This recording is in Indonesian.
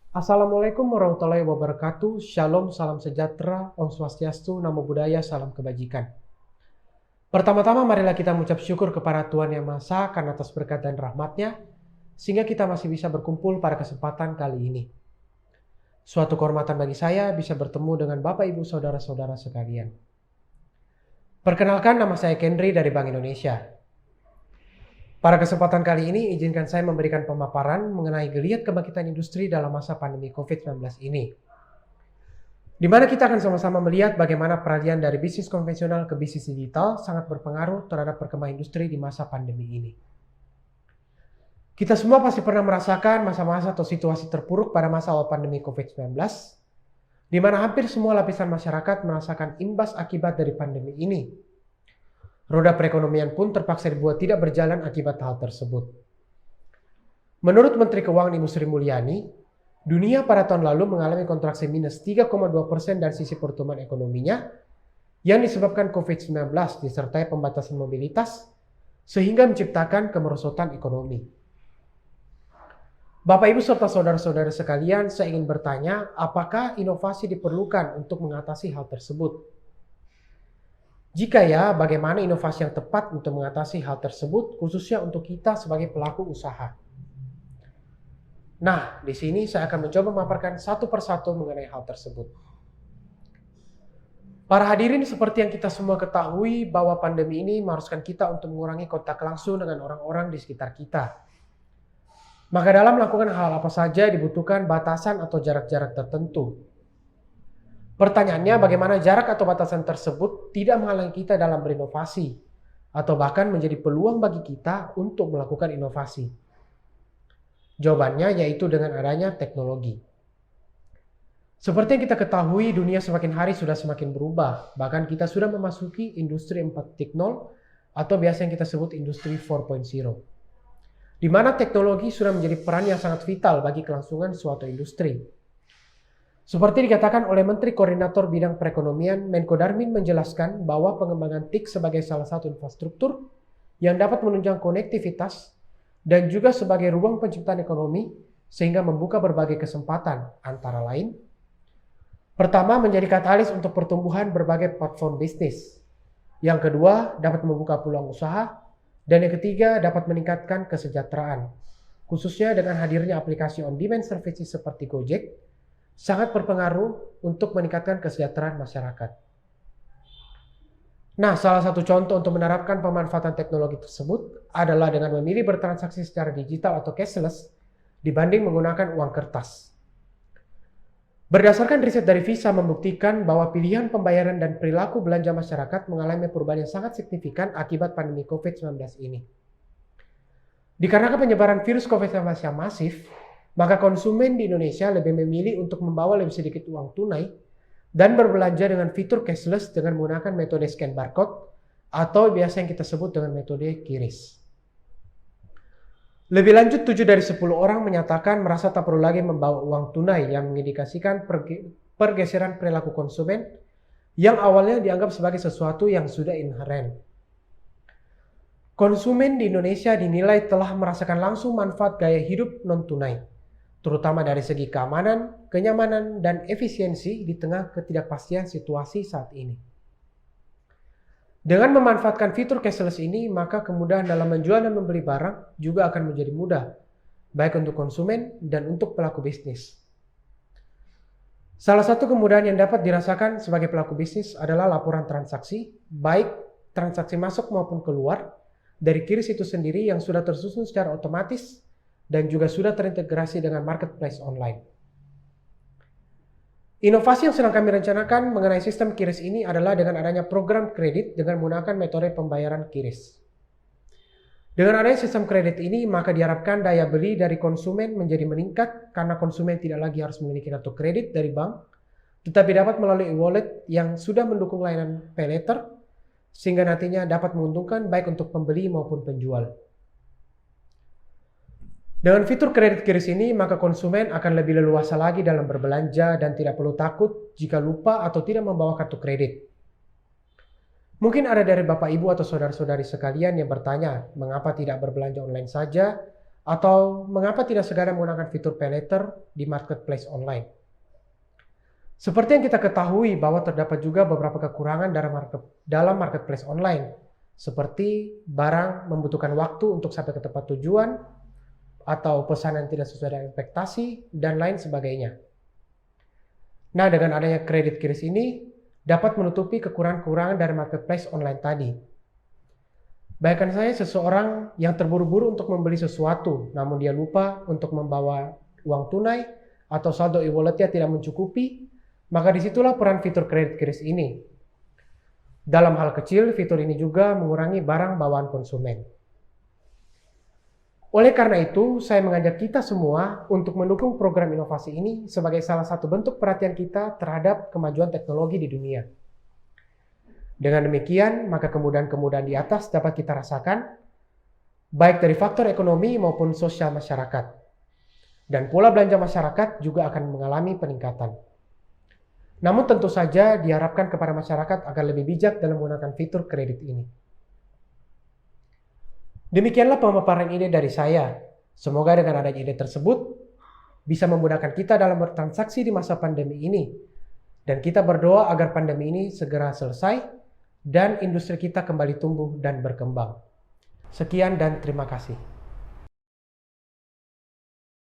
Assalamualaikum warahmatullahi wabarakatuh. Shalom, salam sejahtera, Om Swastiastu, Namo Buddhaya, salam kebajikan. Pertama-tama marilah kita mengucap syukur kepada Tuhan Yang Maha Esa karena atas berkat dan rahmat-Nya, sehingga kita masih bisa berkumpul pada kesempatan kali ini. Suatu kehormatan bagi saya bisa bertemu dengan Bapak Ibu Saudara-saudara sekalian. Perkenalkan, nama saya Kendri dari Bank Indonesia. Pada kesempatan kali ini, izinkan saya memberikan pemaparan mengenai geliat kebangkitan industri dalam masa pandemi COVID-19 ini. Di mana kita akan sama-sama melihat bagaimana peralihan dari bisnis konvensional ke bisnis digital sangat berpengaruh terhadap perkembangan industri di masa pandemi ini. Kita semua pasti pernah merasakan masa-masa atau situasi terpuruk pada masa awal pandemi COVID-19, di mana hampir semua lapisan masyarakat merasakan imbas akibat dari pandemi ini. Roda perekonomian pun terpaksa dibuat tidak berjalan akibat hal tersebut. Menurut Menteri Keuangan Ibu Sri Mulyani, dunia pada tahun lalu mengalami kontraksi minus 3,2% dari sisi pertumbuhan ekonominya yang disebabkan COVID-19 disertai pembatasan mobilitas sehingga menciptakan kemerosotan ekonomi. Bapak Ibu serta saudara-saudara sekalian, saya ingin bertanya, apakah inovasi diperlukan untuk mengatasi hal tersebut? Jika ya, bagaimana inovasi yang tepat untuk mengatasi hal tersebut, khususnya untuk kita sebagai pelaku usaha? Nah, di sini saya akan mencoba memaparkan satu persatu mengenai hal tersebut. Para hadirin, seperti yang kita semua ketahui bahwa pandemi ini mengharuskan kita untuk mengurangi kontak langsung dengan orang-orang di sekitar kita. Maka dalam melakukan hal apa saja dibutuhkan batasan atau jarak-jarak tertentu. Pertanyaannya, bagaimana jarak atau batasan tersebut tidak menghalangi kita dalam berinovasi atau bahkan menjadi peluang bagi kita untuk melakukan inovasi? Jawabannya yaitu dengan adanya teknologi. Seperti yang kita ketahui, dunia semakin hari sudah semakin berubah. Bahkan kita sudah memasuki industri 4.0 atau biasa yang kita sebut industri 4.0. Di mana teknologi sudah menjadi peran yang sangat vital bagi kelangsungan suatu industri. Seperti dikatakan oleh Menteri Koordinator Bidang Perekonomian, Menko Darmin menjelaskan bahwa pengembangan TIK sebagai salah satu infrastruktur yang dapat menunjang konektivitas dan juga sebagai ruang penciptaan ekonomi sehingga membuka berbagai kesempatan, antara lain, pertama, menjadi katalis untuk pertumbuhan berbagai platform bisnis. Yang kedua, dapat membuka peluang usaha. Dan yang ketiga, dapat meningkatkan kesejahteraan. Khususnya dengan hadirnya aplikasi on-demand services seperti Gojek, sangat berpengaruh untuk meningkatkan kesejahteraan masyarakat. Nah, salah satu contoh untuk menerapkan pemanfaatan teknologi tersebut adalah dengan memilih bertransaksi secara digital atau cashless dibanding menggunakan uang kertas. Berdasarkan riset dari Visa membuktikan bahwa pilihan pembayaran dan perilaku belanja masyarakat mengalami perubahan yang sangat signifikan akibat pandemi COVID-19 ini. Dikarenakan penyebaran virus COVID-19 yang masif, maka konsumen di Indonesia lebih memilih untuk membawa lebih sedikit uang tunai dan berbelanja dengan fitur cashless dengan menggunakan metode scan barcode atau biasa yang kita sebut dengan metode QRIS. Lebih lanjut, 7 dari 10 orang menyatakan merasa tak perlu lagi membawa uang tunai yang mengindikasikan pergeseran perilaku konsumen yang awalnya dianggap sebagai sesuatu yang sudah inheren. Konsumen di Indonesia dinilai telah merasakan langsung manfaat gaya hidup non-tunai, terutama dari segi keamanan, kenyamanan, dan efisiensi di tengah ketidakpastian situasi saat ini. Dengan memanfaatkan fitur cashless ini, maka kemudahan dalam menjual dan membeli barang juga akan menjadi mudah, baik untuk konsumen dan untuk pelaku bisnis. Salah satu kemudahan yang dapat dirasakan sebagai pelaku bisnis adalah laporan transaksi, baik transaksi masuk maupun keluar, dari QRIS itu sendiri yang sudah tersusun secara otomatis dan juga sudah terintegrasi dengan marketplace online. Inovasi yang sedang kami rencanakan mengenai sistem QRIS ini adalah dengan adanya program kredit dengan menggunakan metode pembayaran QRIS. Dengan adanya sistem kredit ini, maka diharapkan daya beli dari konsumen menjadi meningkat karena konsumen tidak lagi harus memiliki kartu kredit dari bank, tetapi dapat melalui e-wallet yang sudah mendukung layanan pay later, sehingga nantinya dapat menguntungkan baik untuk pembeli maupun penjual. Dengan fitur kredit QRIS ini, maka konsumen akan lebih leluasa lagi dalam berbelanja dan tidak perlu takut jika lupa atau tidak membawa kartu kredit. Mungkin ada dari Bapak Ibu atau saudara-saudari sekalian yang bertanya, mengapa tidak berbelanja online saja Atau mengapa tidak segera menggunakan fitur pay later di marketplace online? Seperti yang kita ketahui bahwa terdapat juga beberapa kekurangan dalam marketplace online, seperti barang membutuhkan waktu untuk sampai ke tempat tujuan, atau pesanan tidak sesuai dengan ekspektasi, dan lain sebagainya. Nah, dengan adanya kredit kris ini, dapat menutupi kekurangan-kekurangan dari marketplace online tadi. Bayangkan saya seseorang yang terburu-buru untuk membeli sesuatu, namun dia lupa untuk membawa uang tunai, atau saldo e-walletnya tidak mencukupi, maka disitulah peran fitur kredit kris ini. Dalam hal kecil, fitur ini juga mengurangi barang bawaan konsumen. Oleh karena itu, saya mengajak kita semua untuk mendukung program inovasi ini sebagai salah satu bentuk perhatian kita terhadap kemajuan teknologi di dunia. Dengan demikian, maka kemudahan-kemudahan di atas dapat kita rasakan, baik dari faktor ekonomi maupun sosial masyarakat. Dan pola belanja masyarakat juga akan mengalami peningkatan. Namun tentu saja diharapkan kepada masyarakat agar lebih bijak dalam menggunakan fitur kredit ini. Demikianlah pemaparan ide dari saya. Semoga dengan adanya ide tersebut bisa memudahkan kita dalam bertransaksi di masa pandemi ini. Dan kita berdoa agar pandemi ini segera selesai dan industri kita kembali tumbuh dan berkembang. Sekian dan terima kasih.